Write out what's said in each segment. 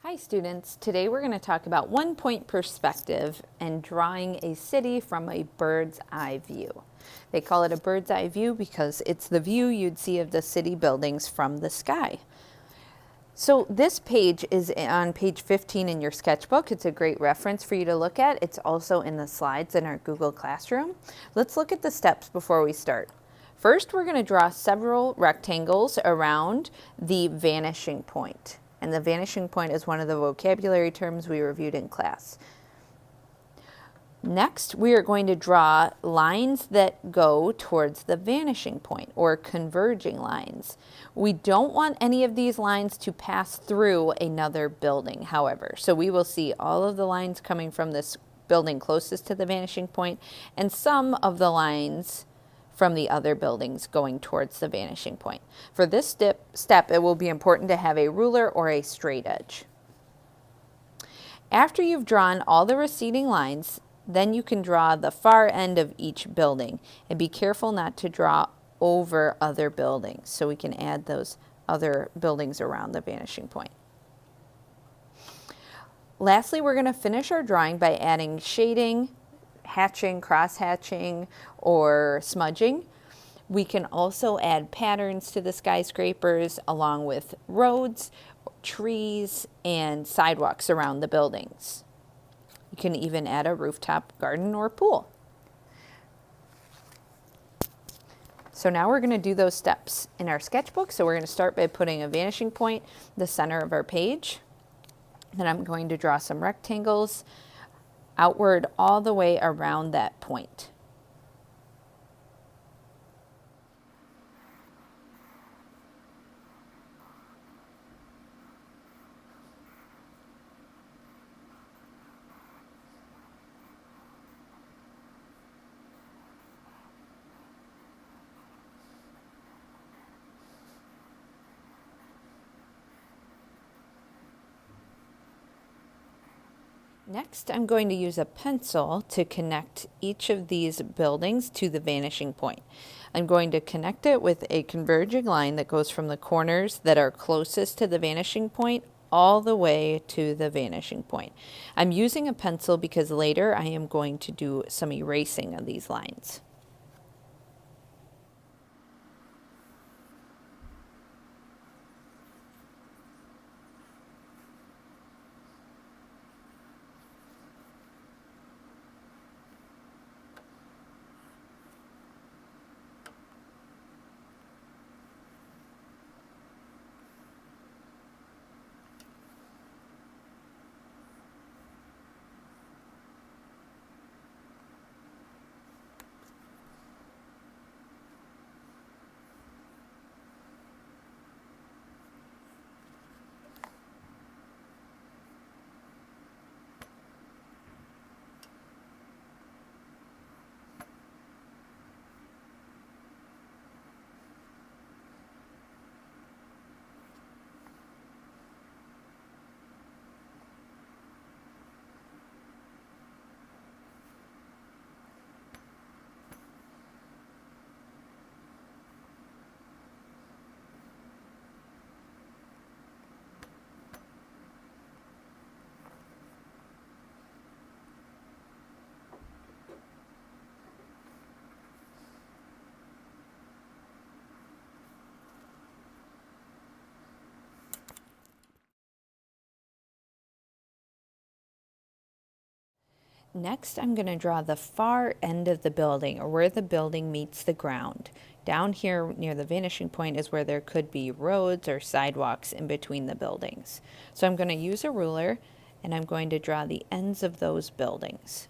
Hi students, today we're going to talk about one-point perspective and drawing a city from a bird's eye view. They call it a bird's eye view because it's the view you'd see of the city buildings from the sky. So this page is on page 15 in your sketchbook. It's a great reference for you to look at. It's also in the slides in our Google Classroom. Let's look at the steps before we start. First, we're going to draw several rectangles around the vanishing point. And the vanishing point is one of the vocabulary terms we reviewed in class. Next, we are going to draw lines that go towards the vanishing point, or converging lines. We don't want any of these lines to pass through another building, however. So we will see all of the lines coming from this building closest to the vanishing point, and some of the lines from the other buildings going towards the vanishing point. For this step, it will be important to have a ruler or a straight edge. After you've drawn all the receding lines, then you can draw the far end of each building, and be careful not to draw over other buildings so we can add those other buildings around the vanishing point. Lastly, we're going to finish our drawing by adding shading, hatching, cross-hatching, or smudging. We can also add patterns to the skyscrapers along with roads, trees, and sidewalks around the buildings. You can even add a rooftop garden or pool. So now we're going to do those steps in our sketchbook. So we're going to start by putting a vanishing point in the center of our page. Then I'm going to draw some rectangles outward all the way around that point. Next, I'm going to use a pencil to connect each of these buildings to the vanishing point. I'm going to connect it with a converging line that goes from the corners that are closest to the vanishing point all the way to the vanishing point. I'm using a pencil because later I am going to do some erasing of these lines. Next, I'm going to draw the far end of the building, or where the building meets the ground. Down here near the vanishing point is where there could be roads or sidewalks in between the buildings. So I'm going to use a ruler, and I'm going to draw the ends of those buildings.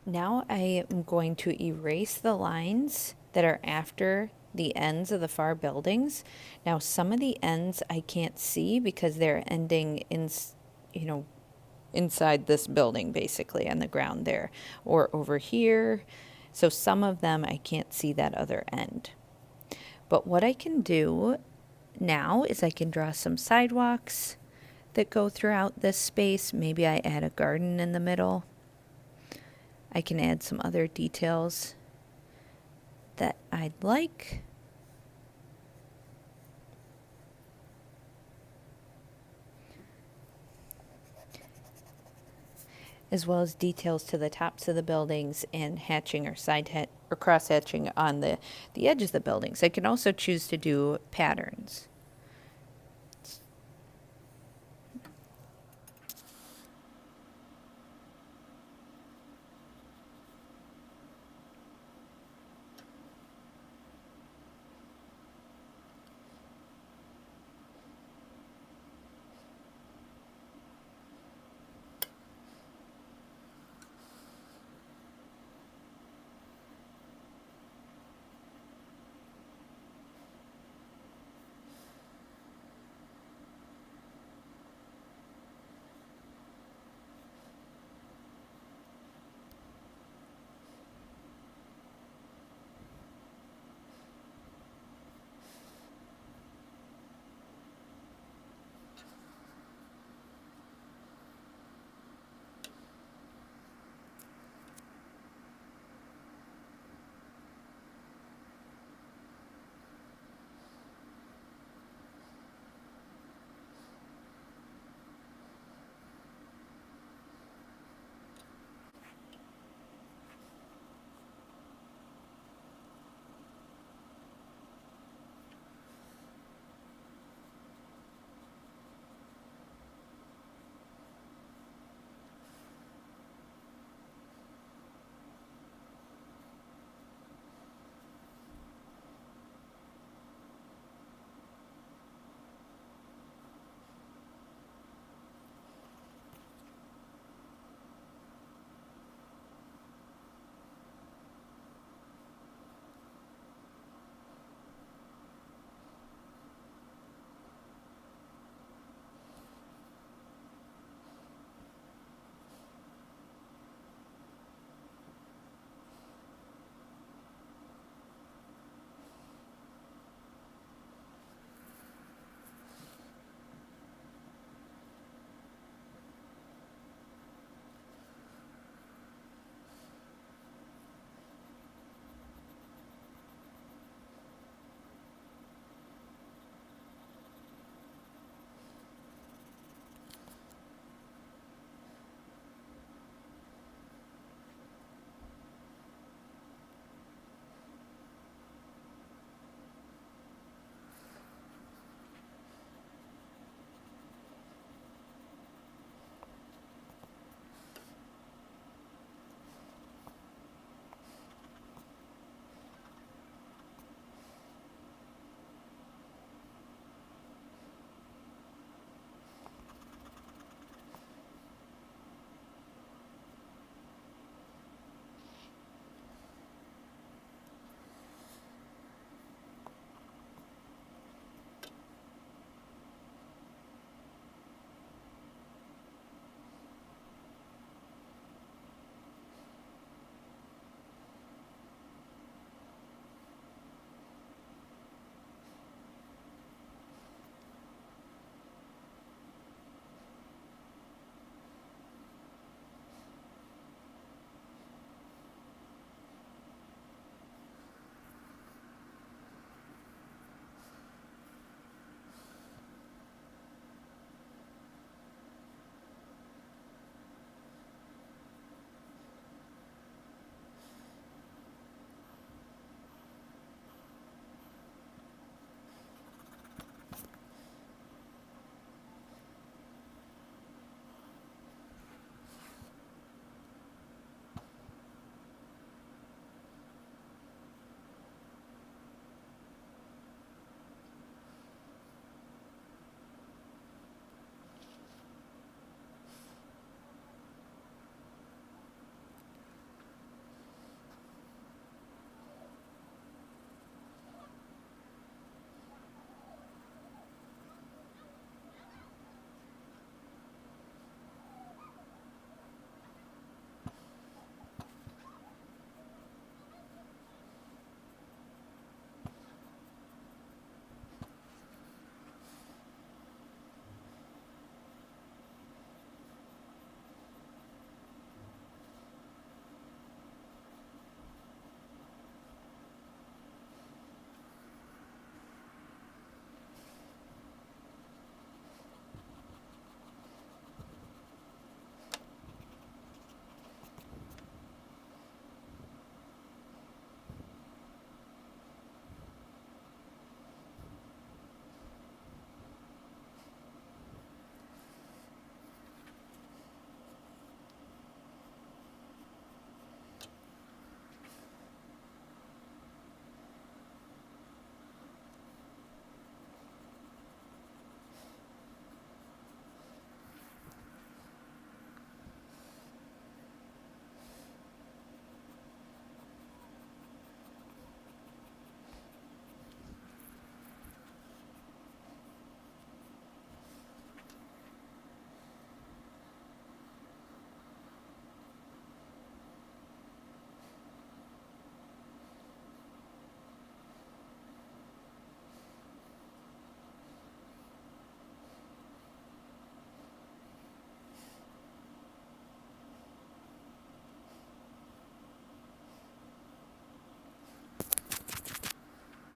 Now I am going to erase the lines that are after the ends of the far buildings. Now some of the ends I can't see because they're ending in, you know, inside this building basically on the ground there or over here. So some of them I can't see that other end. But what I can do now is I can draw some sidewalks that go throughout this space. Maybe I add a garden in the middle. I can add some other details that I'd like. As well as details to the tops of the buildings and hatching or or cross hatching on the edge of the buildings. I can also choose to do patterns.